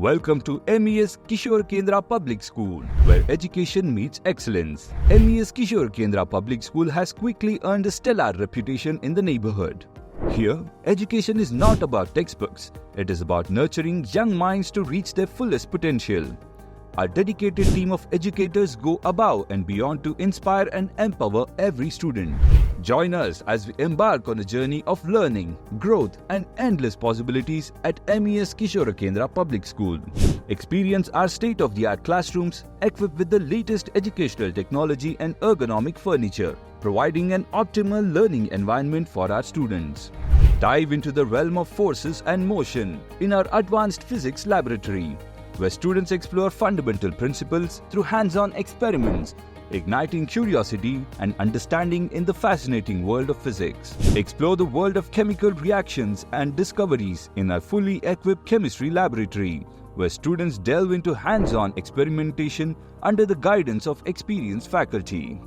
Welcome to MES Kishore Kendra Public School, where education meets excellence. MES Kishore Kendra Public School has quickly earned a stellar reputation in the neighborhood. Here, education is not about textbooks, it is about nurturing young minds to reach their fullest potential. Our dedicated team of educators go above and beyond to inspire and empower every student. Join us as we embark on a journey of learning, growth, and endless possibilities at MES Kishore Kendra Public School. Experience our state-of-the-art classrooms equipped with the latest educational technology and ergonomic furniture, providing an optimal learning environment for our students. Dive into the realm of forces and motion in our advanced physics laboratory, where students explore fundamental principles through hands-on experiments, igniting curiosity and understanding in the fascinating world of physics. Explore the world of chemical reactions and discoveries in our fully equipped chemistry laboratory, where students delve into hands-on experimentation under the guidance of experienced faculty.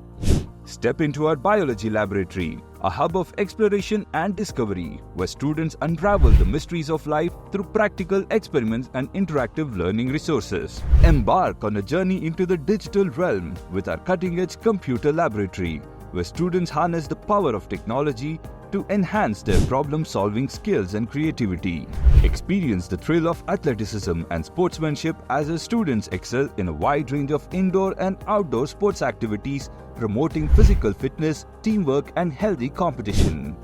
Step into our biology laboratory, a hub of exploration and discovery, where students unravel the mysteries of life through practical experiments and interactive learning resources. Embark on a journey into the digital realm with our cutting-edge computer laboratory, where students harness the power of technology to enhance their problem-solving skills and creativity. Experience the thrill of athleticism and sportsmanship as our students excel in a wide range of indoor and outdoor sports activities, promoting physical fitness, teamwork, and healthy competition.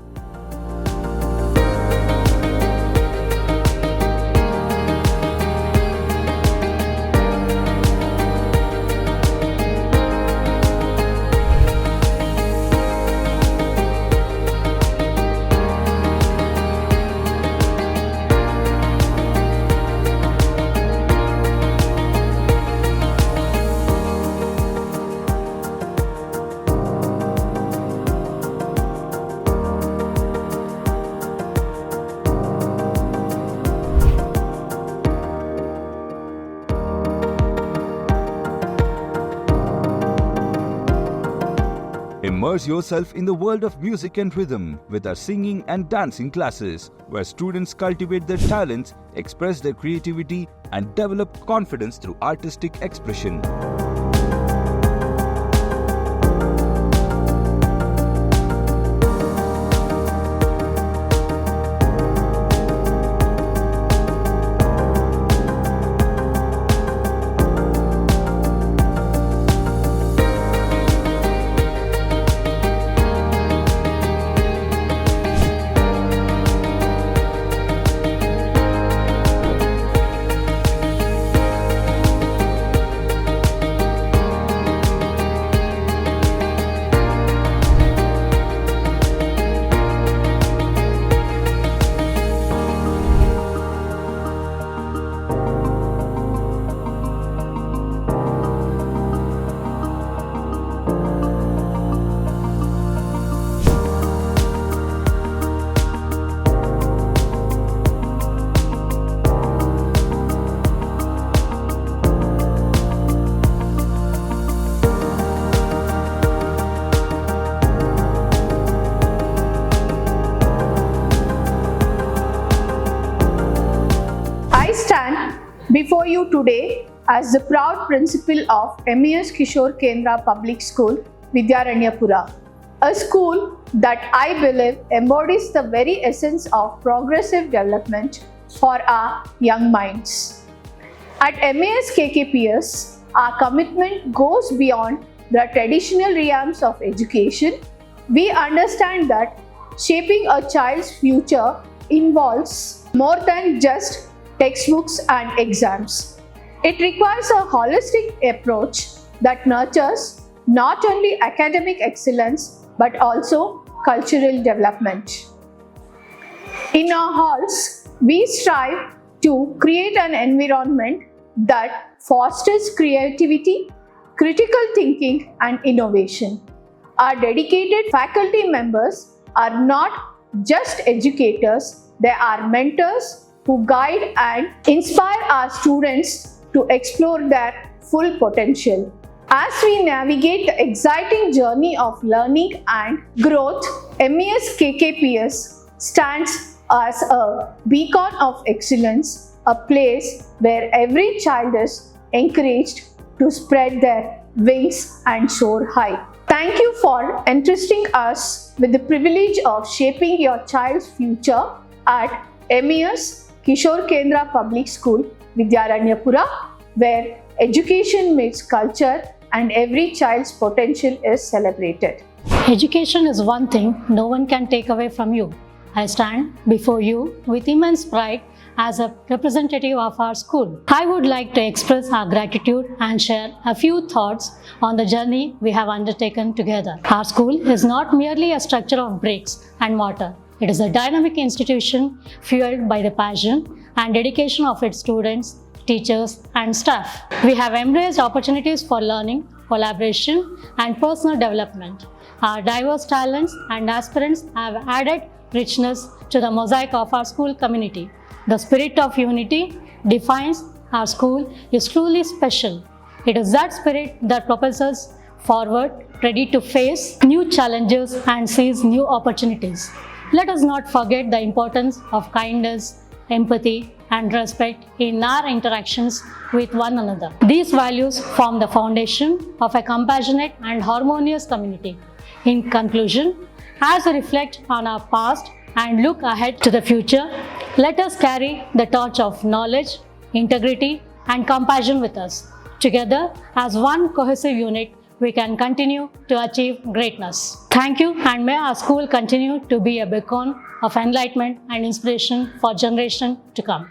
Immerse yourself in the world of music and rhythm with our singing and dancing classes, where students cultivate their talents, express their creativity, and develop confidence through artistic expression. I stand before you today as the proud principal of MES Kishore Kendra Public School, Vidyaranyapura, a school that I believe embodies the very essence of progressive development for our young minds. At MES KKPS, our commitment goes beyond the traditional realms of education. We understand that shaping a child's future involves more than just textbooks and exams. It requires a holistic approach that nurtures not only academic excellence but also cultural development. In our halls, we strive to create an environment that fosters creativity, critical thinking, and innovation. Our dedicated faculty members are not just educators, they are mentors who guide and inspire our students to explore their full potential. As we navigate the exciting journey of learning and growth, MES KKPS stands as a beacon of excellence, a place where every child is encouraged to spread their wings and soar high. Thank you for entrusting us with the privilege of shaping your child's future at MES Kishore Kendra Public School, Vidyaranyapura, where education meets culture and every child's potential is celebrated. Education is one thing no one can take away from you. I stand before you with immense pride as a representative of our school. I would like to express our gratitude and share a few thoughts on the journey we have undertaken together. Our school is not merely a structure of bricks and mortar. It is a dynamic institution fueled by the passion and dedication of its students, teachers, and staff. We have embraced opportunities for learning, collaboration, and personal development. Our diverse talents and aspirants have added richness to the mosaic of our school community. The spirit of unity defines our school is truly special. It is that spirit that propels us forward, ready to face new challenges and seize new opportunities. Let us not forget the importance of kindness, empathy, and respect in our interactions with one another. These values form the foundation of a compassionate and harmonious community. In conclusion, as we reflect on our past and look ahead to the future, let us carry the torch of knowledge, integrity, and compassion with us. Together, as one cohesive unit, we can continue to achieve greatness. Thank you, and may our school continue to be a beacon of enlightenment and inspiration for generations to come.